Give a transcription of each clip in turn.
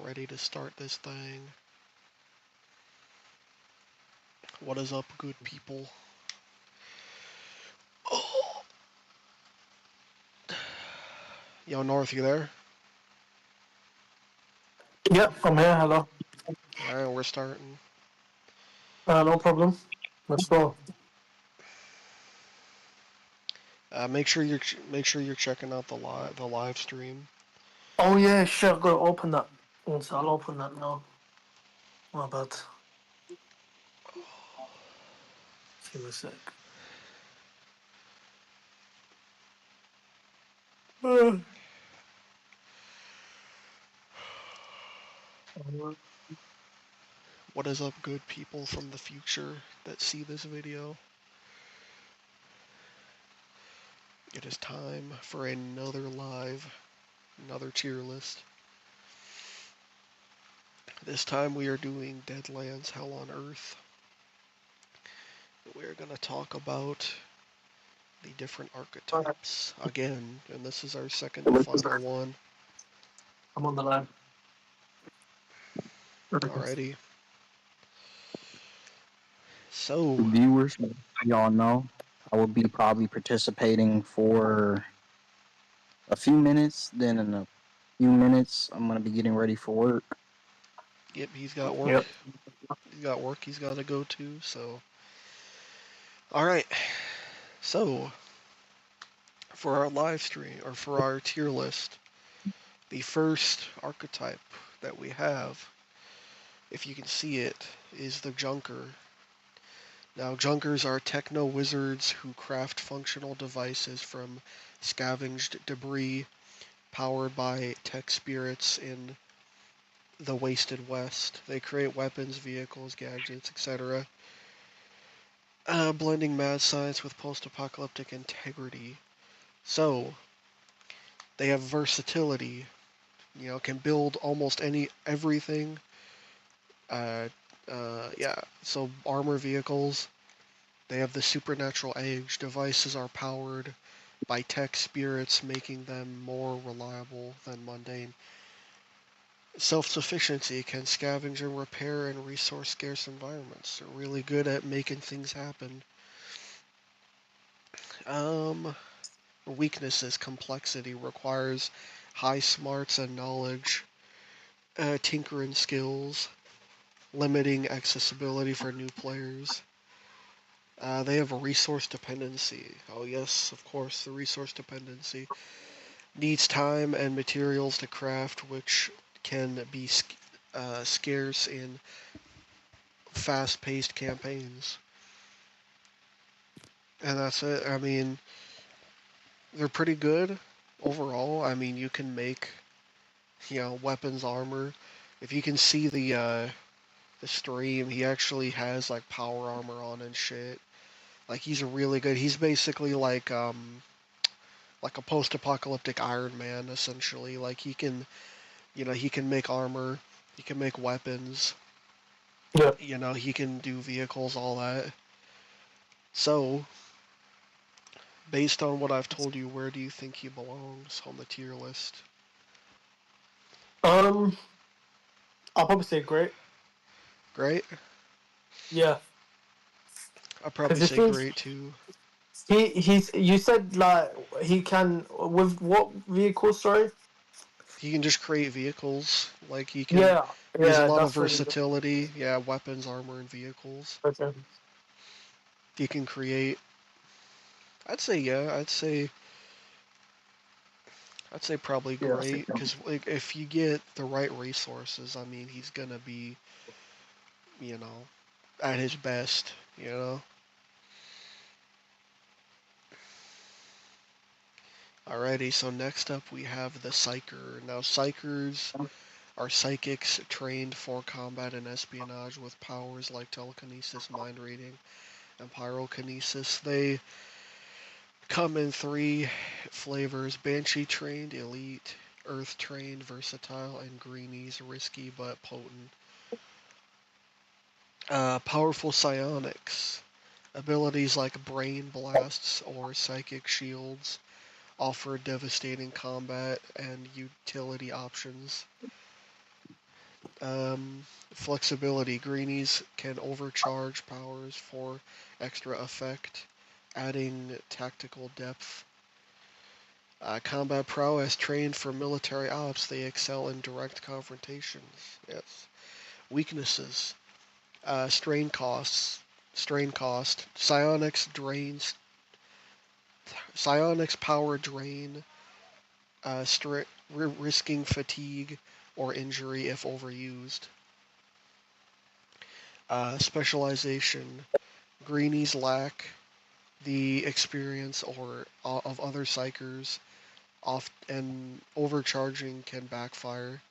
ready to start this thing. What is up, good people? Oh. Yo, North, you there? Yep, I'm here. Hello. Alright, we're starting. No problem. Let's go. Make sure you're checking out the live stream. Oh yeah, shit. I've got to open that. So I'll open that now. My bad. Give me a sec. What is up, good people from the future that see this video? It is time for another tier list. This time we are doing Deadlands Hell on Earth. We're going to talk about the different archetypes again, and this is our second and final one. I'm on the line. Alrighty. So, Viewers, y'all know I will be probably participating for a few minutes. Then in a few minutes, I'm gonna be getting ready for work. yep, he's got work. Yep. He's got to go to. So, all right. So, for our live stream or for our tier list, the first archetype that we have, if you can see it, is the Junker. Now, Junkers are techno wizards who craft functional devices from scavenged debris, powered by tech spirits in the wasted West. They create weapons, vehicles, gadgets, etc., blending mad science with post-apocalyptic integrity. So, they have versatility, can build almost everything. Yeah, so armor vehicles, they have the supernatural age. Devices are powered by tech spirits, making them more reliable than mundane. Self-sufficiency, can scavenge and repair in resource-scarce environments. They're really good at making things happen. Weaknesses, complexity, requires high smarts and knowledge, tinkering skills, limiting accessibility for new players. They have a resource dependency. Oh yes, of course, the resource dependency. Needs time and materials to craft, which can be scarce in fast-paced campaigns. And that's it. I mean, they're pretty good overall. I mean, you can make, weapons, armor. If you can see the stream, he actually has like power armor on and shit. Like he's really good. He's basically like a post-apocalyptic Iron Man essentially. Like he can make armor, he can make weapons, Yep. he can do vehicles, all that. So, based on what I've told you, where do you think he belongs on the tier list? Um, I'll probably say great. Great? Yeah, I'd probably because it say seems great too. he's. You said like he can with what vehicle? Sorry. He can just create vehicles. Like Yeah. he has a Yeah, lot of that's really good. versatility. Yeah, weapons, armor, and vehicles. Okay. He can create. I'd say yeah. I'd say probably Yeah. great because like if you get the right resources, I mean he's gonna be, you know, at his best. Alrighty, so next up we have the Psyker. Now Psykers are psychics trained for combat and espionage with powers like telekinesis, mind reading, and pyrokinesis. They come in three flavors: Banshee trained, elite; Earth trained, versatile; and Greenies, risky but potent. Powerful psionics. Abilities like brain blasts or psychic shields offer devastating combat and utility options. Flexibility. Greenies can overcharge powers for extra effect, adding tactical depth. Combat prowess. Trained for military ops, they excel in direct confrontations. Yes. Weaknesses. Strain costs. Strain cost. Psionics power drain, risking fatigue or injury if overused. Specialization. Greenies lack the experience or of other psychers, and overcharging can backfire.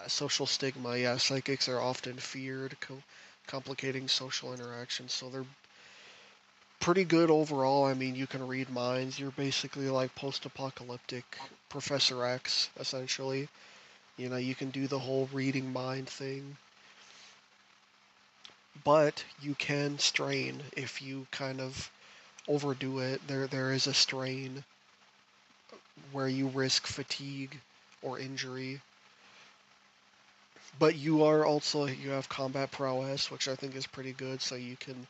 Social stigma. Yeah, psychics are often feared, complicating social interactions. So they're pretty good overall. I mean, you can read minds. You're basically like post-apocalyptic Professor X, essentially. You know, you can do the whole reading mind thing, but you can strain if you kind of overdo it. There is a strain where you risk fatigue or injury. But you have combat prowess, which I think is pretty good. So you can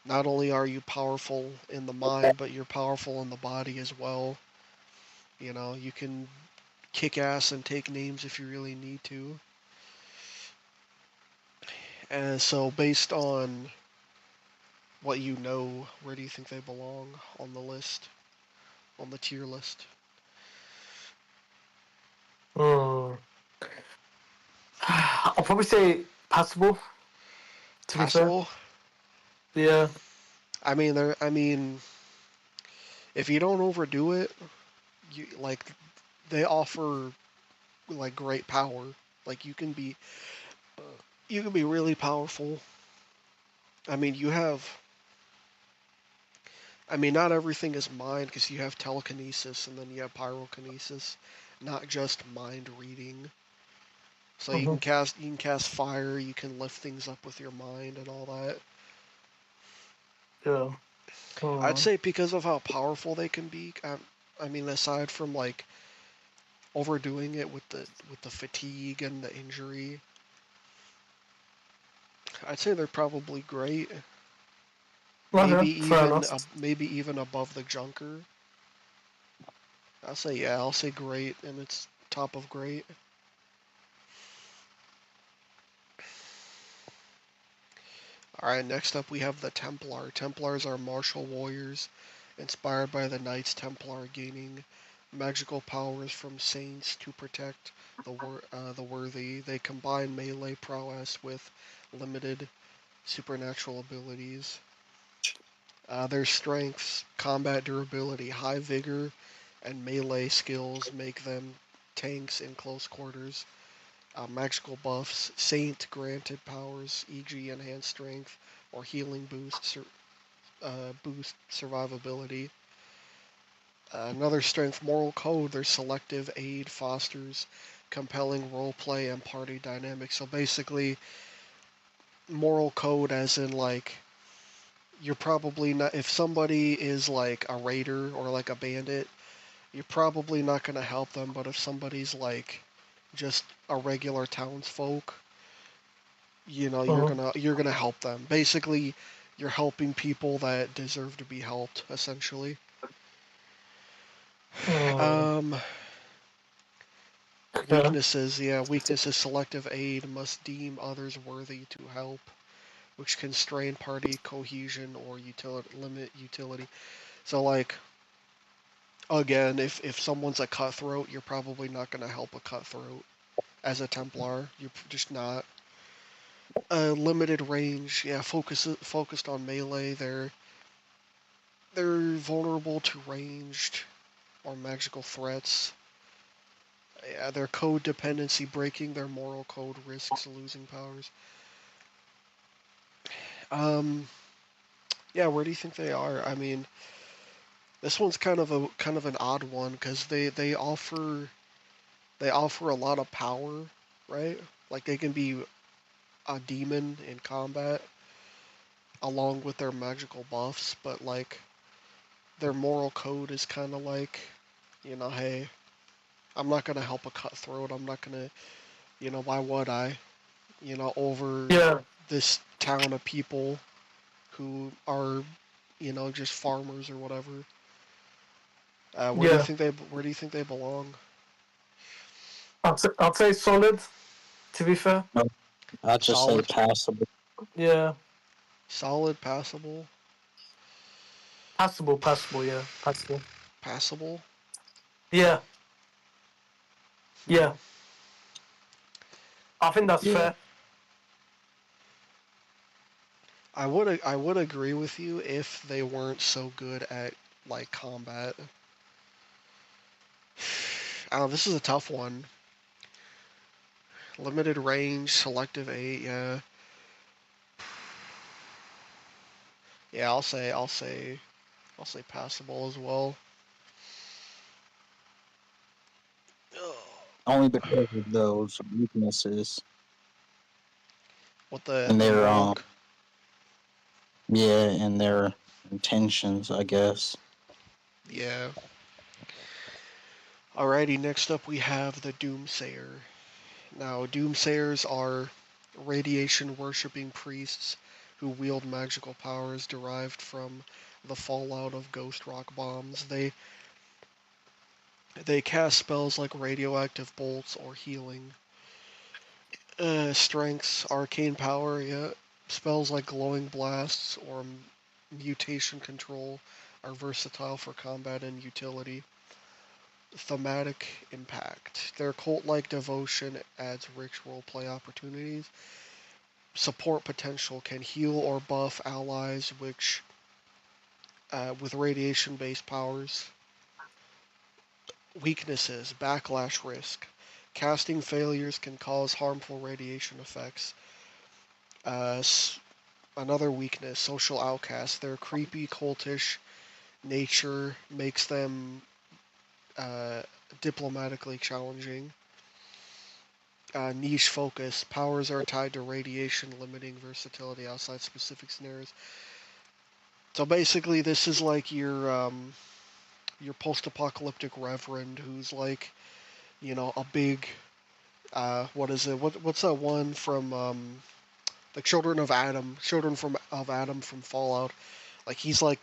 not only are you powerful in the mind, but you're powerful in the body as well. You know, you can kick ass and take names if you really need to. And so, based on what you know, where do you think they belong on the list, on the tier list? Hmm. I'll probably say passable. To be fair, Passable. yeah. I mean, if you don't overdo it, you like they offer like great power. Like you can be really powerful. I mean, you have. I mean, not everything is mind because you have telekinesis and then you have pyrokinesis, not just mind reading. So Mm-hmm. you can cast fire, you can lift things up with your mind and all that. Yeah. I'd Hmm. say because of how powerful they can be. I mean, aside from like overdoing it with the fatigue and the injury, I'd say they're probably great. Okay, fair enough. Maybe even above the Junker. I'll say great, and it's top of great. All right, next up we have the Templar. Templars are martial warriors inspired by the Knights Templar, gaining magical powers from saints to protect the worthy. They combine melee prowess with limited supernatural abilities. Their strengths, combat durability, high vigor, and melee skills make them tanks in close quarters. Magical buffs, Saint granted powers, e.g., enhanced strength or healing boost survivability. Another strength, moral code, their selective aid fosters compelling roleplay and party dynamics. So basically, moral code, as in like you're probably not if somebody is like a raider or like a bandit, you're probably not going to help them. But if somebody's like just a regular townsfolk, you know Mm-hmm. you're gonna help them. Basically, you're helping people that deserve to be helped. Essentially, Mm. um, Okay. weaknesses. Selective aid must deem others worthy to help, which can strain party cohesion or limit utility. So like again, if someone's a cutthroat, you're probably not gonna help a cutthroat as a Templar. You're just not. Limited range, yeah. Focused on melee. They're vulnerable to ranged or magical threats. Yeah, their code dependency, breaking their moral code risks losing powers. Um, yeah, where do you think they are? I mean, this one's kind of an odd one because they offer a lot of power, right? Like they can be a demon in combat along with their magical buffs, but like their moral code is kind of like, hey, I'm not gonna help a cutthroat. I'm not gonna why would I? Over Yeah, this town of people who are, just farmers or whatever. Where do you yeah. think they belong? I'd say solid. To be fair. No, I'd just say Solid, passable. Yeah. solid, passable, Passable. Passable. Yeah. Passable. passable. Yeah. Hmm. Yeah. I think that's Yeah. fair. I would agree with you if they weren't so good at like combat. This is a tough one. Limited range, selective 8, yeah. Yeah, I'll say passable as well. Only because of those weaknesses What the and the their monk? yeah, and their intentions, I guess. Yeah. Alrighty, next up we have the Doomsayer. Now, Doomsayers are radiation worshipping priests who wield magical powers derived from the fallout of ghost rock bombs. They cast spells like radioactive bolts or healing. Strengths, arcane power, yeah. Spells like glowing blasts or mutation control are versatile for combat and utility. Thematic impact. Their cult-like devotion adds rich roleplay opportunities. Support potential can heal or buff allies which with radiation-based powers. Weaknesses, backlash risk. Casting failures can cause harmful radiation effects. Uh, Another weakness, social outcasts. Their creepy, cultish nature makes them uh, diplomatically challenging. Niche focus. Powers are tied to radiation, limiting versatility outside specific scenarios. So basically, this is like your post-apocalyptic reverend who's like, a big what is it? What's that one from the Children of Adam? Children from of Adam from Fallout. Like he's like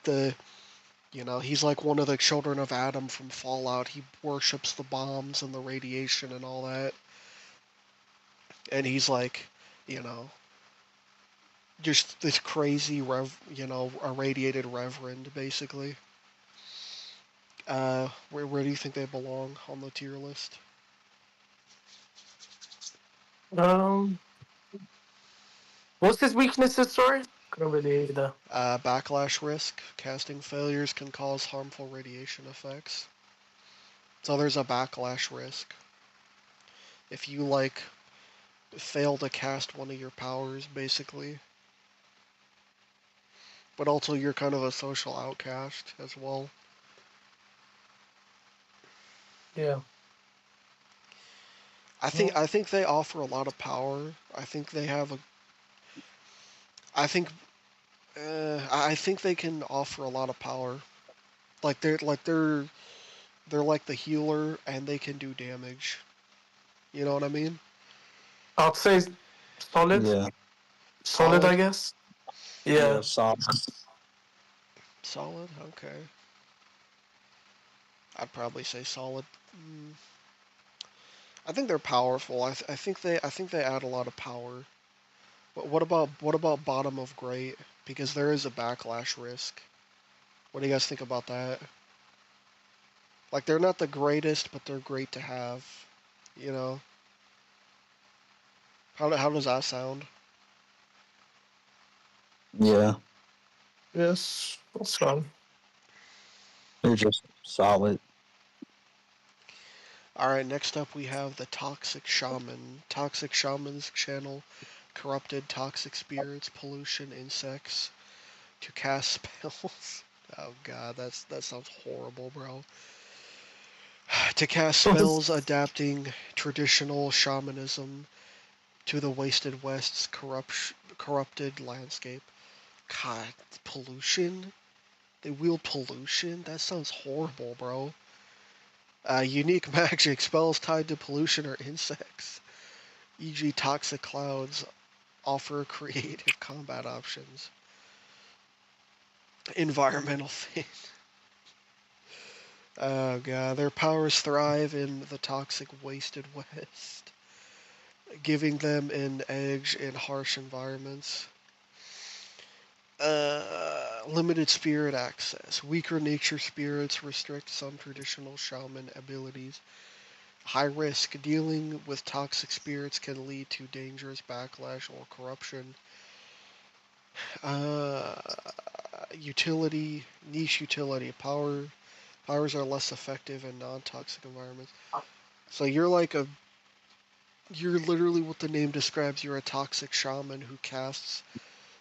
he's like one of the children of Adam from Fallout. He worships the bombs and the radiation and all that. And he's like, you know, just this crazy irradiated reverend basically. Where do you think they belong on the tier list? Um, what's his weaknesses? Sorry, couldn't really hear that. Backlash risk. Casting failures can cause harmful radiation effects. So there's a backlash risk. If you like fail to cast one of your powers, basically, but also you're kind of a social outcast as well. Yeah. I think Well, I think they offer a lot of power. I think they have a. I think. I think they can offer a lot of power. They're like the healer and they can do damage. You know what I mean? I'd say solid. Yeah. Solid, I Solid. guess. Yeah, Yeah. so Solid. Okay. I'd probably say solid. Mm, I think they're powerful. I think they add a lot of power. But what about bottom of great? Because there is a backlash risk. What do you guys think about that? Like they're not the greatest, but they're great to have. You know how does that sound? yeah, Yes. That's fine. they're just solid. All right, next up we have the toxic shaman. Toxic shamans channel corrupted toxic spirits, pollution, insects to cast spells. Oh god, that sounds horrible, bro. To cast spells adapting traditional shamanism to the wasted west's corrupted landscape. God, pollution? They wield pollution? That sounds horrible, bro. Unique magic spells tied to pollution or insects. e.g., toxic clouds offer creative combat options. Environmental fate. Oh god, their powers thrive in the toxic wasted west, giving them an edge in harsh environments. Limited spirit access. Weaker nature spirits restrict some traditional shaman abilities. High risk. Dealing with toxic spirits can lead to dangerous backlash or corruption. Uh, Utility, niche utility. Powers are less effective in non-toxic environments. So you're literally what the name describes. You're a toxic shaman who casts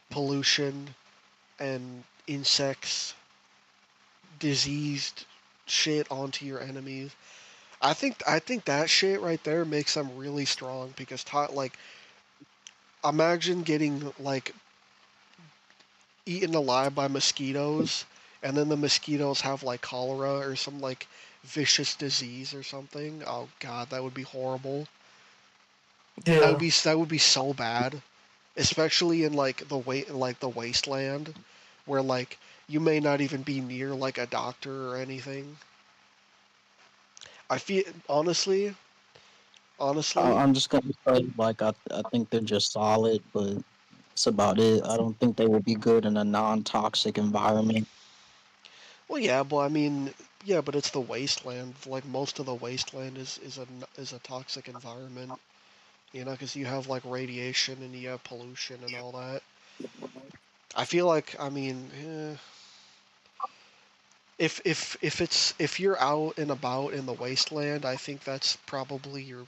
pollution and insects, diseased shit onto your enemies. I think that shit right there makes them really strong because like imagine getting like eaten alive by mosquitoes and then the mosquitoes have like cholera or some like vicious disease or something. Oh god, that would be horrible. Yeah. That would be so bad, especially in like the wasteland where like you may not even be near like a doctor or anything. I feel honestly, I'm just gonna say, like, I think they're just solid, but that's about it. I don't think they would be good in a non-toxic environment. well, yeah, but I mean, yeah, but it's the wasteland. Like most of the wasteland is a toxic environment, you know, because you have like radiation and you have pollution and all that. I feel like, I mean, if you're out and about in the wasteland, I think that's probably your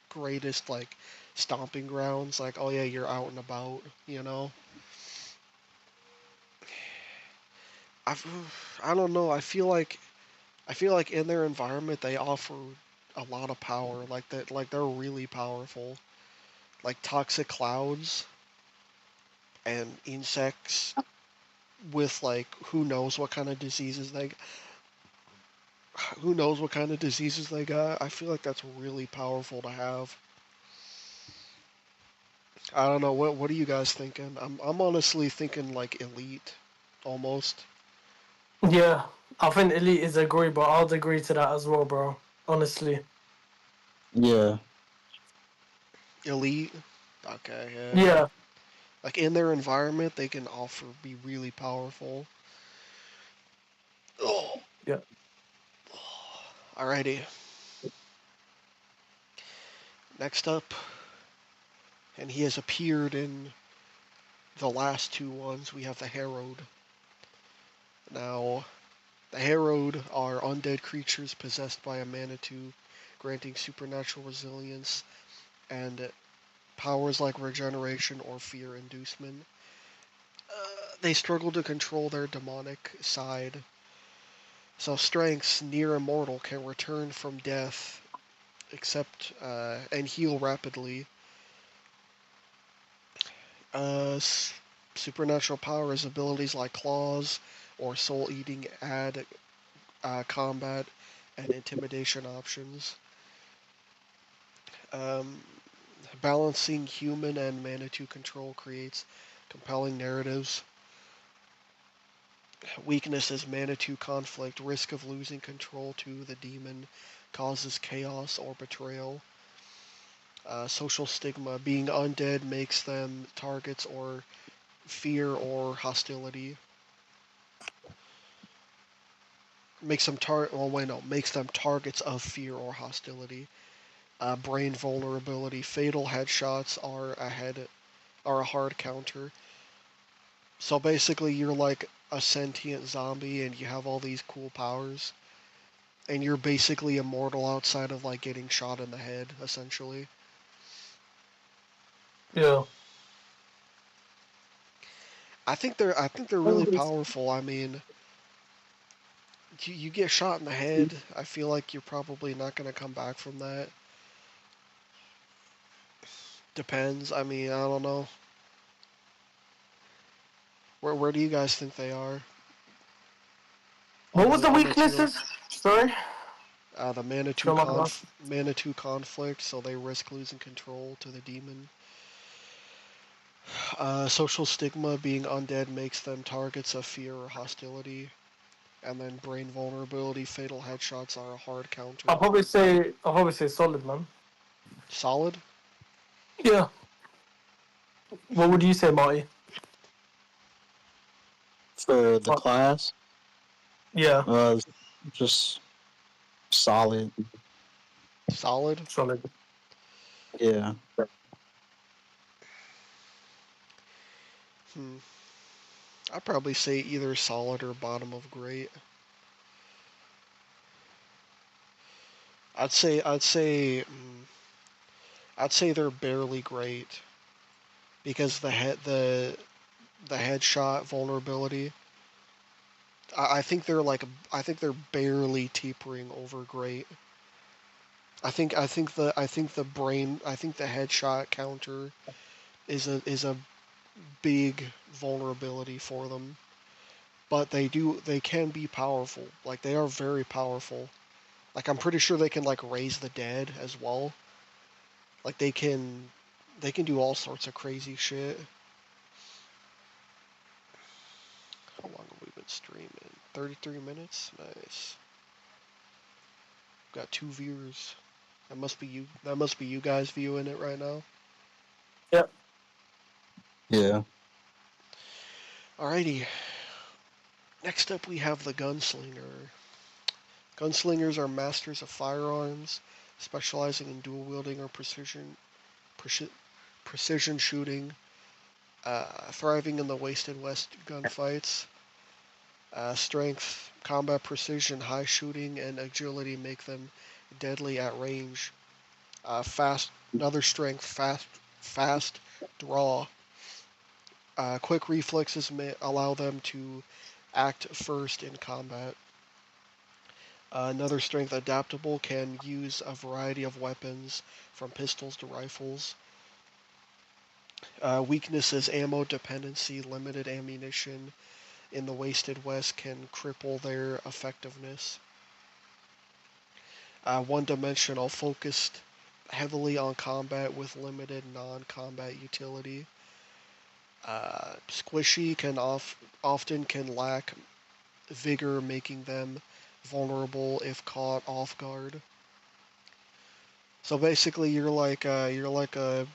greatest like stomping grounds. Like, oh yeah, you're out and about, you know. I've, I don't know. I feel like in their environment they offer a lot of power. Like that, like they're really powerful. Like toxic clouds and insects with like who knows what kind of diseases they got. I feel like that's really powerful to have. I don't know. What are you guys thinking? I'm honestly thinking like elite, almost Yeah. I think Elite is agree, but I'll agree to that as well, bro. Honestly. Yeah, elite. Okay, yeah. Yeah. Like in their environment, they can be really powerful. Oh, Yeah. alrighty. Next up, and he has appeared in the last two ones. We have the Herald. Now, the Herald are undead creatures possessed by a Manitou, granting supernatural resilience and powers like regeneration or fear inducement. They struggle to control their demonic side. So strengths near immortal can return from death, except and heal rapidly. Uh, Supernatural powers abilities like claws or soul eating add combat and intimidation options. Um, Balancing human and Manitou control creates compelling narratives. Weakness is Manitou conflict. Risk of losing control to the demon causes chaos or betrayal. Social stigma. Being undead makes them targets or fear or hostility. Makes them targets of fear or hostility. Brain vulnerability. Fatal headshots are a hard counter. So basically, you're like a sentient zombie, and you have all these cool powers, and you're basically immortal outside of like getting shot in the head, essentially. Yeah. I think they're really powerful. I mean, you get shot in the head. I feel like you're probably not gonna come back from that. Depends. I mean, I don't know. Where do you guys think they are What on was the the tier? weaknesses? Sorry? The Sherlock Holmes. Manitou conflict, so they risk losing control to the demon. Social stigma, being undead makes them targets of fear or hostility. And then brain vulnerability, fatal headshots are a hard counter. I'll probably say solid, man. Solid? Yeah. What would you say, Marty? For the What? class, Yeah, just solid. Solid? solid. Yeah. Hmm. I'd probably say either solid or bottom of great. I'd say I'd say I'd say they're barely great because the headshot vulnerability. I think they're like I think they're barely teetering over great. I think the headshot counter is a big vulnerability for them. But they can be powerful. Like they are very powerful. Like I'm pretty sure they can like raise the dead as well. Like they can do all sorts of crazy shit. How long have we been streaming? 33 minutes? Nice. Got 2 viewers. That must be you guys viewing it right now. Yeah. Yeah. Alrighty. Next up we have the gunslinger. Gunslingers are masters of firearms, specializing in dual wielding or precision shooting, thriving in the Wasted West gunfights. Strength, combat precision, high shooting, and agility make them deadly at range. Another strength, fast draw. Quick reflexes may allow them to act first in combat. Another strength, adaptable, can use a variety of weapons from pistols to rifles. Weaknesses, ammo dependency, limited ammunition in the Wasted West can cripple their effectiveness. One-dimensional, focused heavily on combat with limited non-combat utility. Squishy often can lack vigor, making them vulnerable if caught off guard. So basically, you're like a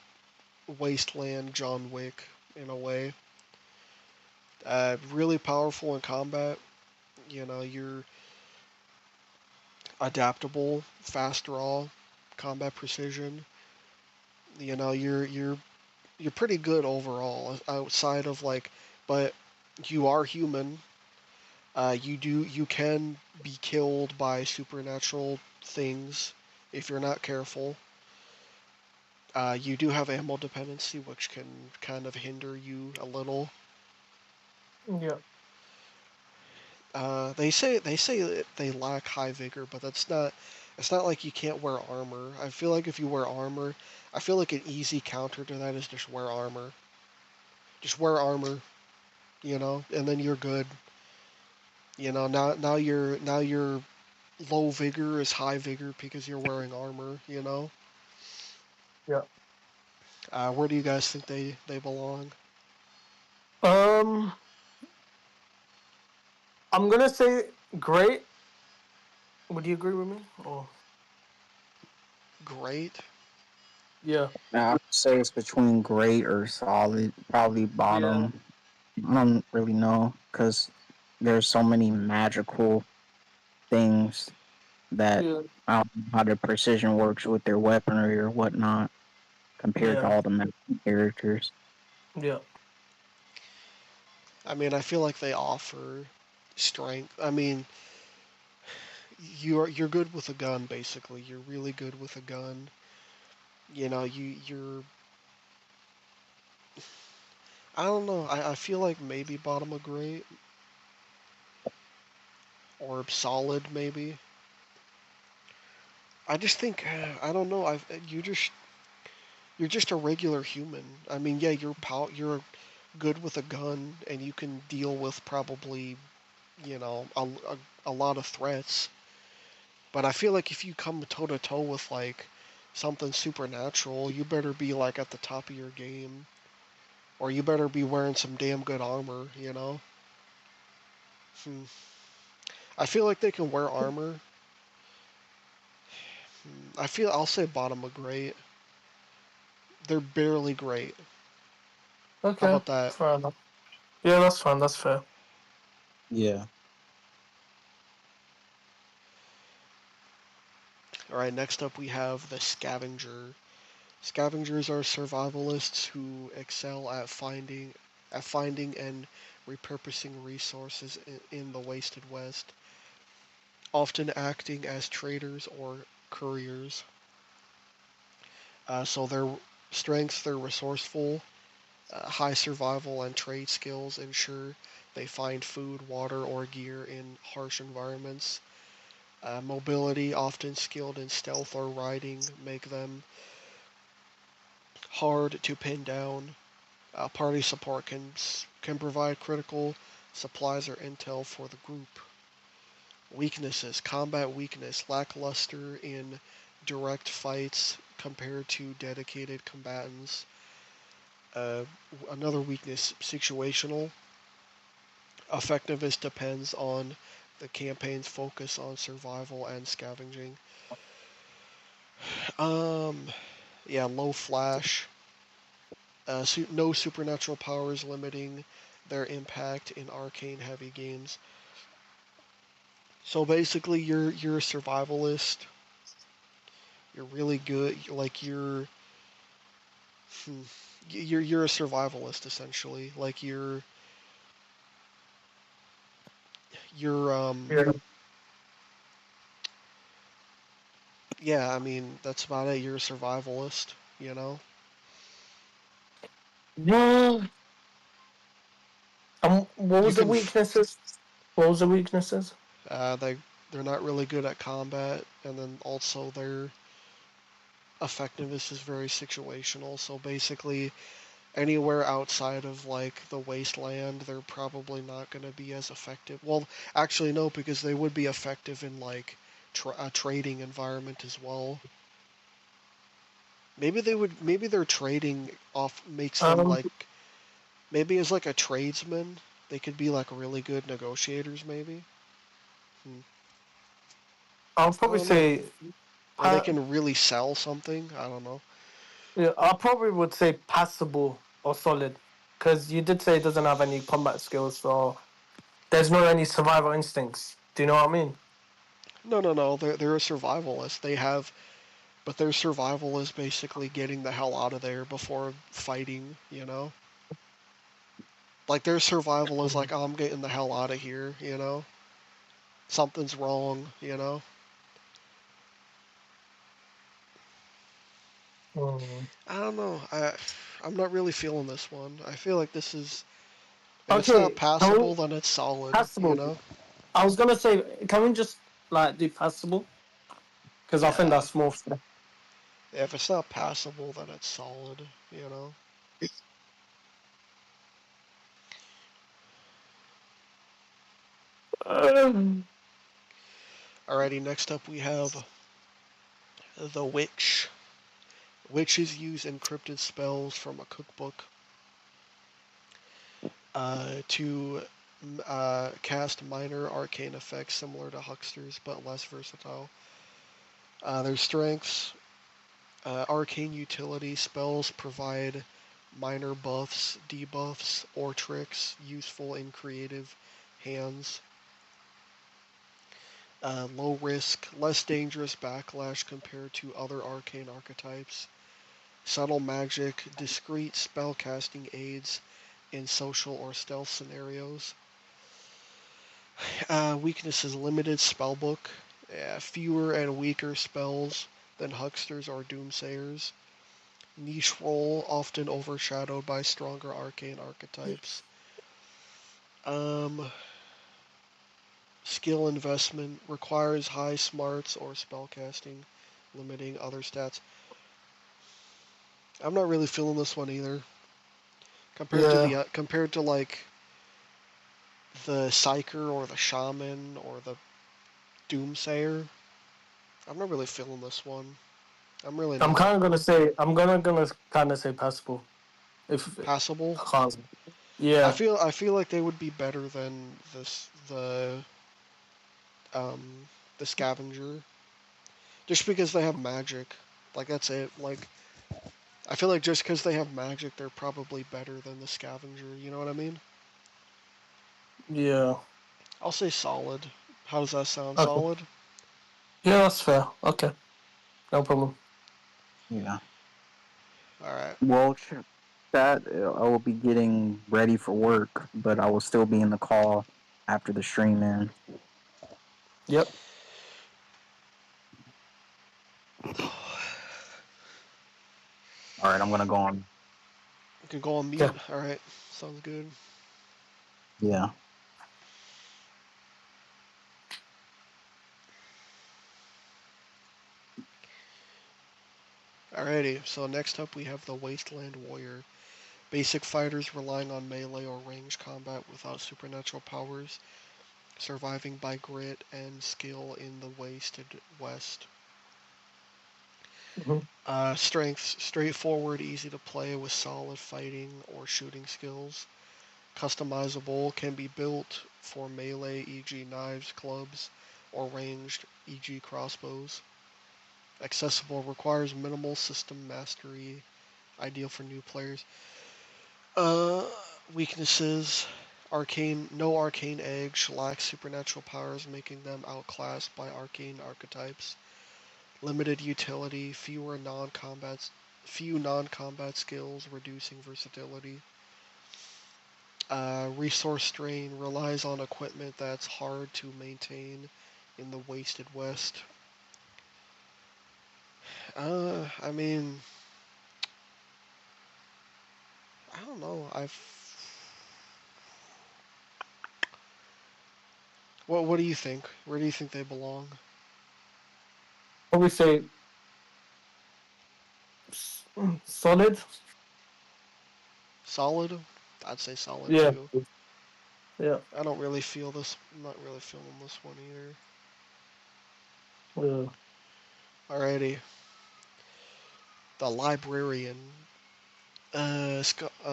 wasteland John Wick in a way. Really powerful in combat. You know, you're adaptable, fast draw, combat precision. You know, you're pretty good overall outside of like, but you are human. You can be killed by supernatural things if you're not careful. You do have ammo dependency, which can kind of hinder you a little. Yeah. They say that they lack high vigor, but that's not. It's not like you can't wear armor. I feel like if you wear armor, I feel like an easy counter to that is just wear armor. Just wear armor, you know, and then you're good. You know, now your low vigor is high vigor because you're wearing armor. You know. Yeah. Where do you guys think they belong? Um, I'm gonna say great. Would you agree with me? Oh, Great. yeah. Now, I would say it's between great or solid, probably Yeah. bottom. I don't really know because there's so many magical things that Yeah. I don't know how their precision works with their weaponry or whatnot compared to Yeah. all the magic characters. Yeah. I mean, I feel like they offer strength. I mean, you're good with a gun basically. You're really good with a gun. You know, you're I don't know. I feel like maybe bottom of great or solid maybe. I just think I don't know. You're just a regular human. I mean, yeah, you're good with a gun and you can deal with probably, you know, a lot of threats. But I feel like if you come toe to toe with like something supernatural, you better be like at the top of your game, or you better be wearing some damn good armor. You know. Hmm. I feel like they can wear armor. I'll say bottom of great. They're barely great. How Okay, about that? fair enough. Yeah, that's fine. That's fair. Yeah. All right. Next up, we have the scavenger. Scavengers are survivalists who excel at finding and repurposing resources in the wasted west, often acting as traders or couriers. So their strengths, they're resourceful, high survival and trade skills ensure they find food, water, or gear in harsh environments. Mobility, often skilled in stealth or riding, make them hard to pin down. Party support can provide critical supplies or intel for the group. Weaknesses: combat weakness, lackluster in direct fights compared to dedicated combatants. Uh, Another weakness: situational. Effectiveness depends on the campaign's focus on survival and scavenging. Um, yeah, low flash. No supernatural powers limiting their impact in arcane heavy games. So basically, you're a survivalist. You're really good. Like hmm, you're a survivalist essentially. Like you're Yeah. yeah. I mean that's about it. You're a survivalist. You know. Yeah. What You was the can. weaknesses? What was the weaknesses? They're not really good at combat, and then also their effectiveness is very situational. So basically, anywhere outside of like the wasteland, they're probably not going to be as effective. Well, actually, no, because they would be effective in like a trading environment as well. Maybe they would. Maybe their trading off makes them Um, like maybe as like a tradesman, they could be like really good negotiators. Maybe. Hmm. I'll I probably don't know. say, Or they pa- can really sell something. I don't know. yeah, I probably would say passable or solid, because you did say it doesn't have any combat skills, so there's not any survival instincts. Do you know what I mean? No, no, no. They're a survivalist. But their survival is basically getting the hell out of there before fighting. You know. Like their survival is like, oh, I'm getting the hell out of here, you know? Something's wrong, you know? Mm. I don't know. I'm not really feeling this one. I feel like this is if it's not Okay, passable, then it's solid, you passable. know? I was gonna say, can we just like do passable? Because I think Yeah. that's more fair. If it's not passable, then it's solid, you know? Um, Alrighty, next up we have the Witch. Witches use encrypted spells from a cookbook to cast minor arcane effects similar to hucksters but less versatile. Their strengths: arcane utility spells provide minor buffs, debuffs, or tricks useful in creative hands. Low risk, less dangerous backlash compared to other arcane archetypes. Subtle magic, discreet spellcasting aids in social or stealth scenarios. Weaknesses: limited spellbook, fewer and weaker spells than hucksters or doomsayers. Niche role, often overshadowed by stronger arcane archetypes. Um, Skill investment requires high smarts or spellcasting, limiting other stats. I'm not really feeling this one either. yeah. Compared to like the psyker or the shaman or the doomsayer. I'm not really feeling this one. I'm really I'm not. kind of gonna say I'm gonna kind of say passable. If Passable. I can't. Yeah, I feel like they would be better than um the scavenger, just because they have magic. Like that's it. Like I feel like just because they have magic, they're probably better than the scavenger. You know what I mean? yeah. I'll say solid. How does that sound? Okay. Solid? Yeah, that's fair. Okay, no problem. Yeah. Alright. Well, that I will be getting ready for work, but I will still be in the call after the stream ends. Yep. All right, I'm gonna go on. You can go on Okay. mute. Alright. Sounds good. Yeah. Alrighty. So next up we have the Wasteland Warrior. Basic fighters relying on melee or ranged combat without supernatural powers, surviving by grit and skill in the wasted west. Mhm. Strengths straightforward, easy to play with solid fighting or shooting skills. Customizable, can be built for melee, e.g., knives, clubs, or ranged, e.g., crossbows. Accessible, requires minimal system mastery, ideal for new players. Uh, Weaknesses: arcane, no arcane edge, lacks supernatural powers, making them outclassed by arcane archetypes. Limited utility, few non-combat skills, reducing versatility. Resource strain, relies on equipment that's hard to maintain in the wasted west. I mean, I don't know. What do you think? Where do you think they belong? Probably say solid. Solid? I'd say solid Yeah. too. Yeah. I don't really feel this. I'm not really feeling this one either. Yeah. Alrighty. The Librarian.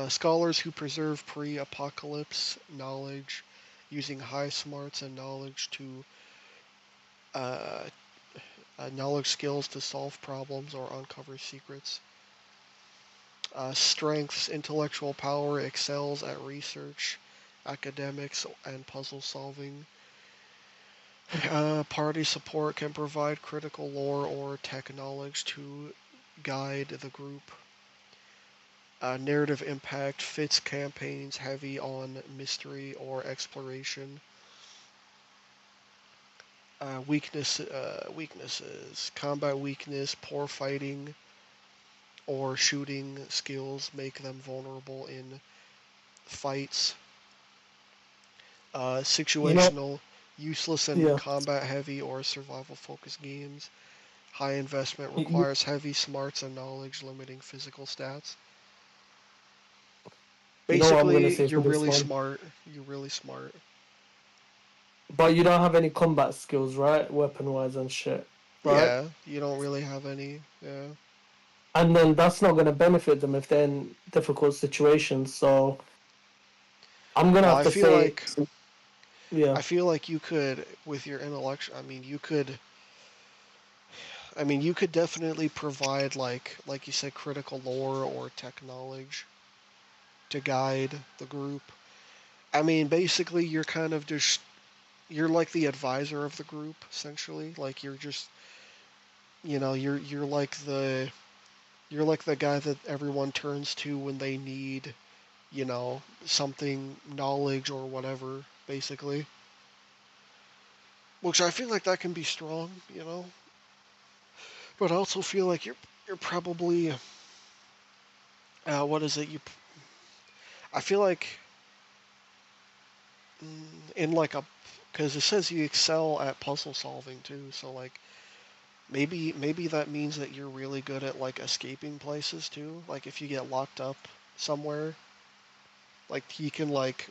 Scholars who preserve pre-apocalypse knowledge, using high smarts and uh, knowledge skills to solve problems or uncover secrets. Strengths, intellectual power, excels at research, academics, and puzzle solving. Party support, can provide critical lore or tech knowledge to guide the group. Narrative impact, fits campaigns heavy on mystery or exploration. Weaknesses: combat weakness, poor fighting or shooting skills make them vulnerable in fights. You know. Situational, useless in Yeah. combat heavy or survival focused games. High investment, You, requires heavy smarts and knowledge, limiting physical stats. you know what I'm gonna Basically, say for this one. You're really smart. But you don't have any combat skills, right? Weapon wise and shit, right? Yeah, you don't really have any. Yeah. And then that's not gonna benefit them if they're in difficult situations. So I'm gonna Well, have to say, yeah. I feel like you could, with your intellectual. I mean, you could definitely provide like you said, critical lore or tech knowledge to guide the group. I mean, basically, you're kind of just you're like the advisor of the group, essentially. Like you're just you're like the guy that everyone turns to when they need something, knowledge or whatever, basically. Which I feel like that can be strong. But I also feel like you're probably what is it? I feel like in like a because it says you excel at puzzle solving too. So like maybe that means that you're really good at like escaping places too. Like if you get locked up somewhere, like he can like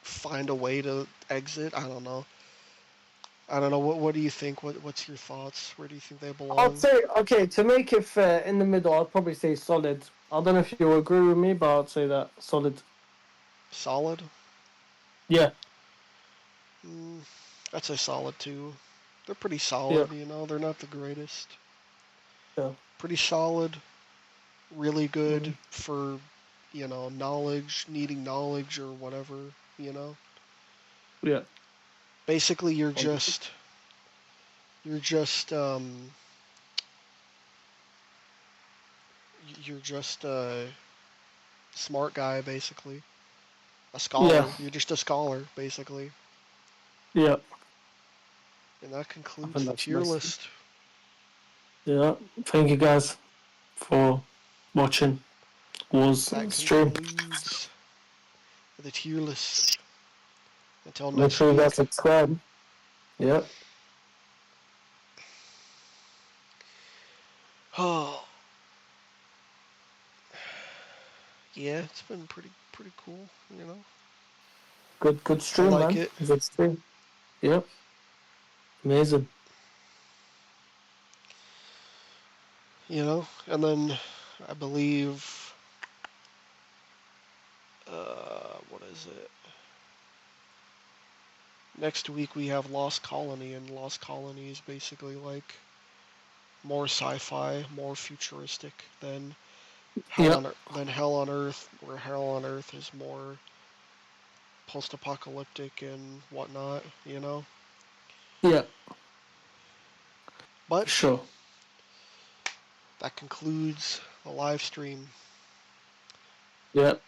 find a way to exit. I don't know. I don't know. What do you think? What's your thoughts? Where do you think they I'd belong? say, okay, to make it fair, in the middle, I'd probably say solid. I don't know if you agree with me, but I'd say that solid. Solid. Yeah, Mm, I'd say solid too. They're pretty yeah, solid. They're not the greatest. yeah. Pretty solid. Really good Mm. for knowledge, needing knowledge or whatever. You know. Yeah. Basically, you're just you're just a smart guy, basically. A Yeah, scholar. You're just a scholar, basically. yeah. And that I concludes think the that's tier nice. list. Yeah. Thank you guys for watching Wars That stream. concludes the tier list. Until Make next sure you guys week. subscribe. Yeah. Oh, yeah, it's been pretty cool. Good I stream, like man. it. Good stream. Yep. Amazing. And then I believe, what is it? Next week we have Lost Colony, and Lost Colony is basically like more sci-fi, more futuristic than Yep. Hell on Earth, where Hell on Earth is more post-apocalyptic and whatnot. Yeah. For But sure. that concludes the live stream. Yep.